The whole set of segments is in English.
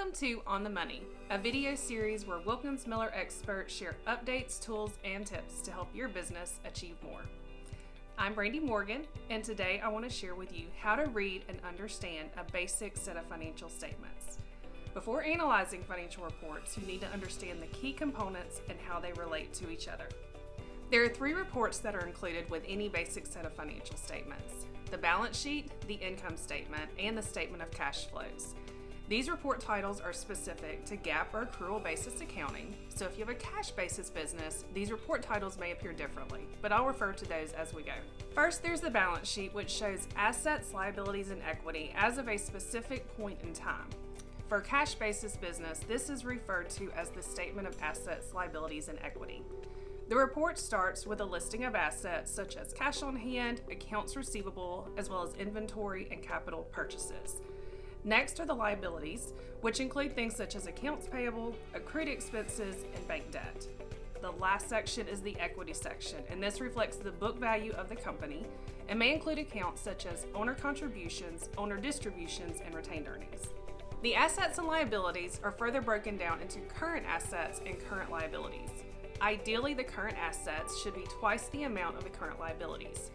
Welcome to On the Money, a video series where Wilkins Miller experts share updates, tools, and tips to help your business achieve more. I'm Brandy Morgan, and today I want to share with you how to read and understand a basic set of financial statements. Before analyzing financial reports, you need to understand the key components and how they relate to each other. There are three reports that are included with any basic set of financial statements: the balance sheet, the income statement, and the statement of cash flows. These report titles are specific to GAAP or accrual basis accounting, so if you have a cash basis business, these report titles may appear differently, but I'll refer to those as we go. First, there's the balance sheet, which shows assets, liabilities, and equity as of a specific point in time. For a cash basis business, this is referred to as the statement of assets, liabilities, and equity. The report starts with a listing of assets such as cash on hand, accounts receivable, as well as inventory and capital purchases. Next are the liabilities, which include things such as accounts payable, accrued expenses, and bank debt. The last section is the equity section, and this reflects the book value of the company and may include accounts such as owner contributions, owner distributions, and retained earnings. The assets and liabilities are further broken down into current assets and current liabilities. Ideally, the current assets should be twice the amount of the current liabilities.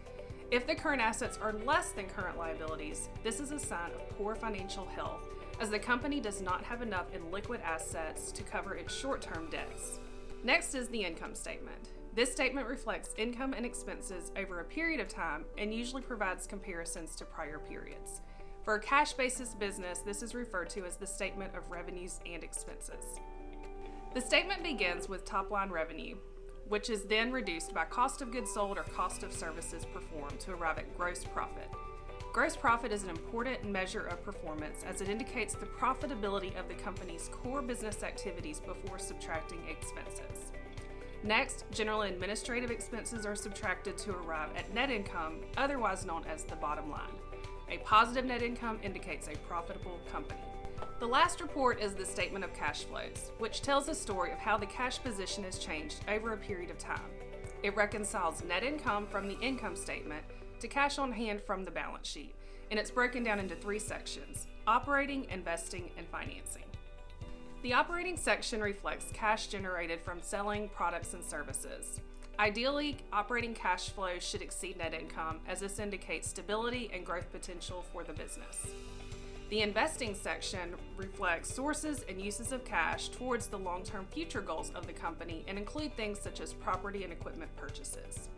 If the current assets are less than current liabilities, this is a sign of poor financial health, as the company does not have enough in liquid assets to cover its short-term debts. Next is the income statement. This statement reflects income and expenses over a period of time and usually provides comparisons to prior periods. For a cash basis business, this is referred to as the statement of revenues and expenses. The statement begins with top-line revenue, which is then reduced by cost of goods sold or cost of services performed to arrive at gross profit. Gross profit is an important measure of performance as it indicates the profitability of the company's core business activities before subtracting expenses. Next, general and administrative expenses are subtracted to arrive at net income, otherwise known as the bottom line. A positive net income indicates a profitable company. The last report is the statement of cash flows, which tells a story of how the cash position has changed over a period of time. It reconciles net income from the income statement to cash on hand from the balance sheet, and it's broken down into three sections: operating, investing, and financing. The operating section reflects cash generated from selling products and services. Ideally, operating cash flows should exceed net income, as this indicates stability and growth potential for the business. The investing section reflects sources and uses of cash towards the long-term future goals of the company and include things such as property and equipment purchases.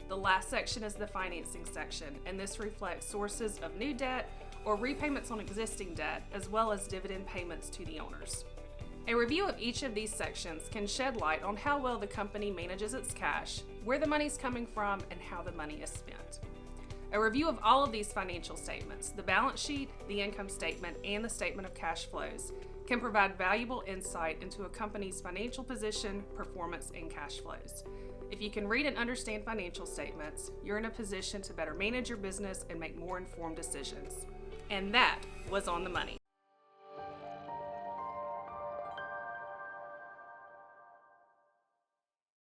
The last section is the financing section, and this reflects sources of new debt or repayments on existing debt, as well as dividend payments to the owners. A review of each of these sections can shed light on how well the company manages its cash, where the money is coming from, and how the money is spent. A review of all of these financial statements, the balance sheet, the income statement, and the statement of cash flows, can provide valuable insight into a company's financial position, performance, and cash flows. If you can read and understand financial statements, you're in a position to better manage your business and make more informed decisions. And that was On the Money.